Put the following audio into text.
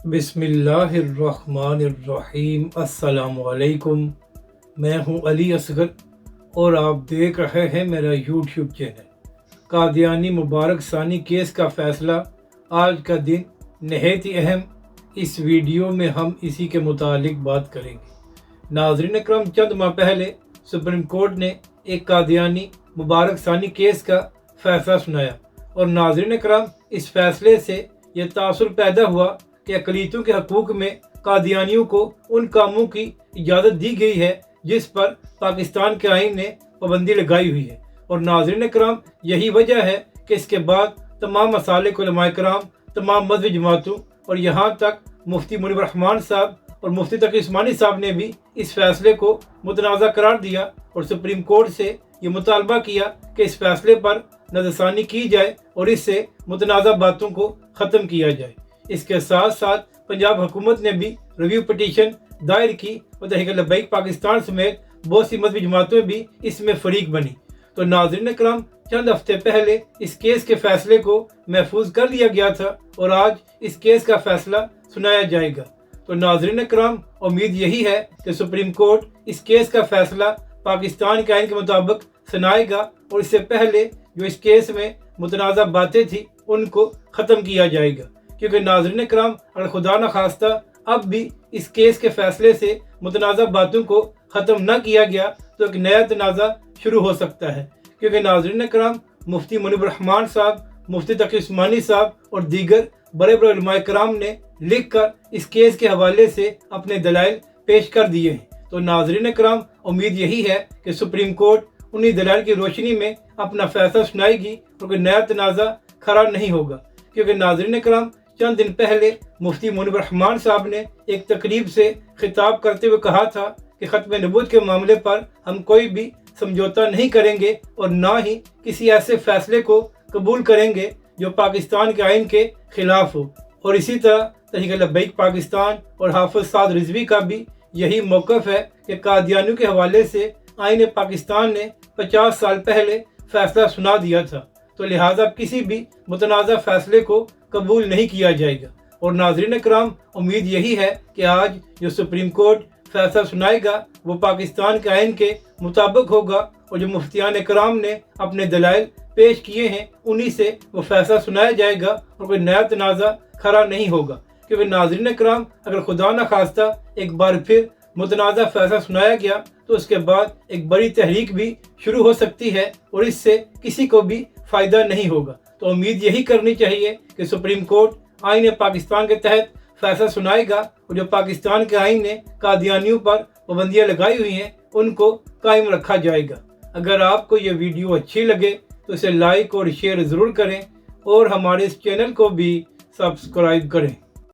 بسم اللہ الرحمن الرحیم۔ السلام علیکم، میں ہوں علی اصغر اور آپ دیکھ رہے ہیں میرا یوٹیوب چینل۔ قادیانی مبارک ثانی کیس کا فیصلہ آج کا دن نہایت ہی اہم، اس ویڈیو میں ہم اسی کے متعلق بات کریں گے۔ ناظرین اکرام، چند ماہ پہلے سپریم کورٹ نے ایک قادیانی مبارک ثانی کیس کا فیصلہ سنایا اور ناظرین اکرام، اس فیصلے سے یہ تاثر پیدا ہوا کہ اقلیتوں کے حقوق میں قادیانیوں کو ان کاموں کی اجازت دی گئی ہے جس پر پاکستان کے آئین نے پابندی لگائی ہوئی ہے۔ اور ناظرین کرام، یہی وجہ ہے کہ اس کے بعد تمام مسالک علماء کرام، تمام مذہبی جماعتوں اور یہاں تک مفتی منیب الرحمان صاحب اور مفتی تقی عثمانی صاحب نے بھی اس فیصلے کو متنازع قرار دیا اور سپریم کورٹ سے یہ مطالبہ کیا کہ اس فیصلے پر نظر ثانی کی جائے اور اس سے متنازع باتوں کو ختم کیا جائے۔ اس کے ساتھ ساتھ پنجاب حکومت نے بھی ریویو پٹیشن دائر کی اور تحریک لبیک پاکستان سمیت بہت سی مذہبی جماعتیں بھی اس میں فریق بنی۔ تو ناظرین کرام، چند ہفتے پہلے اس کیس کے فیصلے کو محفوظ کر لیا گیا تھا اور آج اس کیس کا فیصلہ سنایا جائے گا۔ تو ناظرین کرام، امید یہی ہے کہ سپریم کورٹ اس کیس کا فیصلہ پاکستان کے آئین کے مطابق سنائے گا اور اس سے پہلے جو اس کیس میں متنازع باتیں تھیں ان کو ختم کیا جائے گا، کیونکہ ناظرین کرام، اگر خدا نخواستہ اب بھی اس کیس کے فیصلے سے متنازع باتوں کو ختم نہ کیا گیا تو ایک نیا تنازع شروع ہو سکتا ہے، کیونکہ ناظرین کرام، مفتی منیب الرحمان صاحب، مفتی تقی عثمانی صاحب اور دیگر بڑے بڑے علماء کرام نے لکھ کر اس کیس کے حوالے سے اپنے دلائل پیش کر دیے ہیں۔ تو ناظرین کرام، امید یہی ہے کہ سپریم کورٹ انہی دلائل کی روشنی میں اپنا فیصلہ سنائے گی اور کوئی نیا تنازع کھڑا نہیں ہوگا، کیونکہ ناظرین کرام، چند دن پہلے مفتی منیب الرحمان صاحب نے ایک تقریب سے خطاب کرتے ہوئے کہا تھا کہ ختم نبوت کے معاملے پر ہم کوئی بھی سمجھوتا نہیں کریں گے اور نہ ہی کسی ایسے فیصلے کو قبول کریں گے جو پاکستان کے آئین کے خلاف ہو۔ اور اسی طرح تحریک لبیک پاکستان اور حافظ سعد رضوی کا بھی یہی موقف ہے کہ قادیانیوں کے حوالے سے آئین پاکستان نے 50 سال پہلے فیصلہ سنا دیا تھا، تو لہٰذا کسی بھی متنازع فیصلے کو قبول نہیں کیا جائے گا۔ اور ناظرین کرام، امید یہی ہے کہ آج جو سپریم کورٹ فیصلہ سنائے گا وہ پاکستان کے آئین کے مطابق ہوگا اور جو مفتیان کرام نے اپنے دلائل پیش کیے ہیں انہی سے وہ فیصلہ سنایا جائے گا اور کوئی نیا تنازع کھڑا نہیں ہوگا، کیونکہ ناظرین کرام، اگر خدا نخواستہ ایک بار پھر متنازع فیصلہ سنایا گیا تو اس کے بعد ایک بڑی تحریک بھی شروع ہو سکتی ہے اور اس سے کسی کو بھی فائدہ نہیں ہوگا۔ تو امید یہی کرنی چاہیے کہ سپریم کورٹ آئین پاکستان کے تحت فیصلہ سنائے گا اور جو پاکستان کے آئین نے قادیانیوں پر پابندیاں لگائی ہوئی ہیں ان کو قائم رکھا جائے گا۔ اگر آپ کو یہ ویڈیو اچھی لگے تو اسے لائک اور شیئر ضرور کریں اور ہمارے اس چینل کو بھی سبسکرائب کریں۔